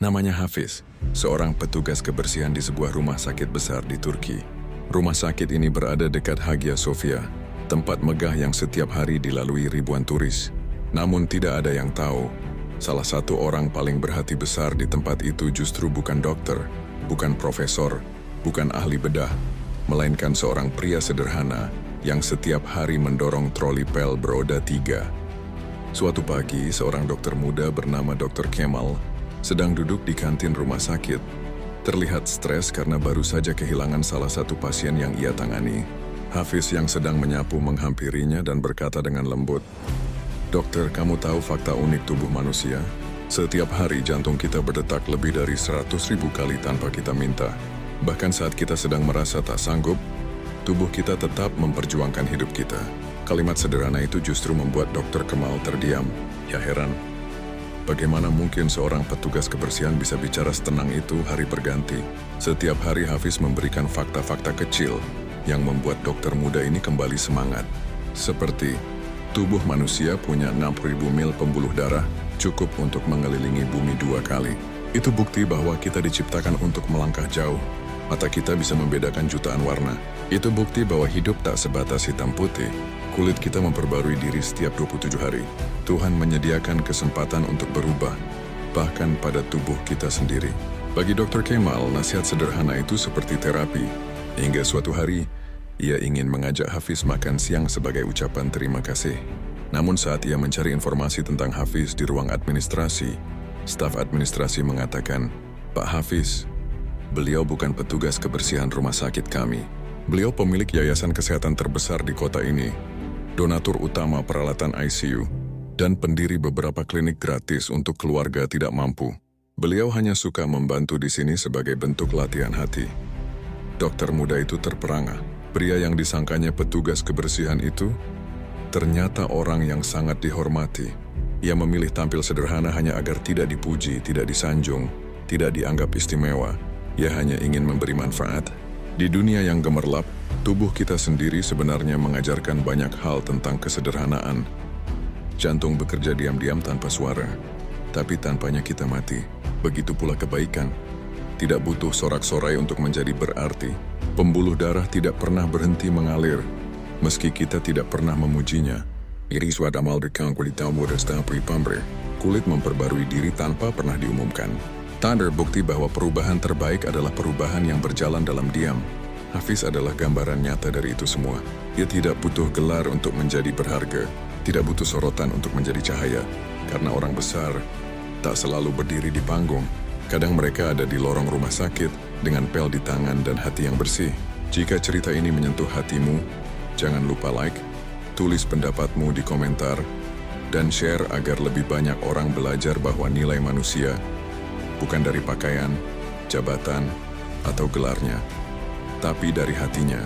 Namanya Hafiz, seorang petugas kebersihan di sebuah rumah sakit besar di Turki. Rumah sakit ini berada dekat Hagia Sophia, tempat megah yang setiap hari dilalui ribuan turis. Namun tidak ada yang tahu, salah satu orang paling berhati besar di tempat itu justru bukan dokter, bukan profesor, bukan ahli bedah, melainkan seorang pria sederhana yang setiap hari mendorong troli pel beroda 3. Suatu pagi, seorang dokter muda bernama Dr. Kemal sedang duduk di kantin rumah sakit. Terlihat stres karena baru saja kehilangan salah satu pasien yang ia tangani. Hafiz yang sedang menyapu menghampirinya dan berkata dengan lembut, "Dokter, kamu tahu fakta unik tubuh manusia? Setiap hari jantung kita berdetak lebih dari 100.000 kali tanpa kita minta. Bahkan saat kita sedang merasa tak sanggup, tubuh kita tetap memperjuangkan hidup kita." Kalimat sederhana itu justru membuat Dr. Kemal terdiam. Ya heran, bagaimana mungkin seorang petugas kebersihan bisa bicara setenang itu hari berganti? Setiap hari Hafiz memberikan fakta-fakta kecil yang membuat dokter muda ini kembali semangat. Seperti, tubuh manusia punya 60.000 mil pembuluh darah, cukup untuk mengelilingi bumi 2 kali. Itu bukti bahwa kita diciptakan untuk melangkah jauh. Mata kita bisa membedakan jutaan warna. Itu bukti bahwa hidup tak sebatas hitam putih. Kulit kita memperbarui diri setiap 27 hari. Tuhan menyediakan kesempatan untuk berubah, bahkan pada tubuh kita sendiri. Bagi Dr. Kemal, nasihat sederhana itu seperti terapi. Hingga suatu hari, ia ingin mengajak Hafiz makan siang sebagai ucapan terima kasih. Namun saat ia mencari informasi tentang Hafiz di ruang administrasi, staf administrasi mengatakan, "Pak Hafiz, beliau bukan petugas kebersihan rumah sakit kami. Beliau pemilik yayasan kesehatan terbesar di kota ini, donatur utama peralatan ICU, dan pendiri beberapa klinik gratis untuk keluarga tidak mampu. Beliau hanya suka membantu di sini sebagai bentuk latihan hati." Dokter muda itu terperangah. Pria yang disangkanya petugas kebersihan itu ternyata orang yang sangat dihormati. Ia memilih tampil sederhana hanya agar tidak dipuji, tidak disanjung, tidak dianggap istimewa. Ia hanya ingin memberi manfaat. Di dunia yang gemerlap, tubuh kita sendiri sebenarnya mengajarkan banyak hal tentang kesederhanaan. Jantung bekerja diam-diam tanpa suara, tapi tanpanya kita mati. Begitu pula kebaikan. Tidak butuh sorak-sorai untuk menjadi berarti. Pembuluh darah tidak pernah berhenti mengalir, meski kita tidak pernah memujinya. Kulit memperbarui diri tanpa pernah diumumkan. Tanda bukti bahwa perubahan terbaik adalah perubahan yang berjalan dalam diam. Hafiz adalah gambaran nyata dari itu semua. Dia tidak butuh gelar untuk menjadi berharga, tidak butuh sorotan untuk menjadi cahaya, karena orang besar tak selalu berdiri di panggung. Kadang mereka ada di lorong rumah sakit dengan pel di tangan dan hati yang bersih. Jika cerita ini menyentuh hatimu, jangan lupa like, tulis pendapatmu di komentar, dan share agar lebih banyak orang belajar bahwa nilai manusia bukan dari pakaian, jabatan, atau gelarnya, tapi dari hatinya.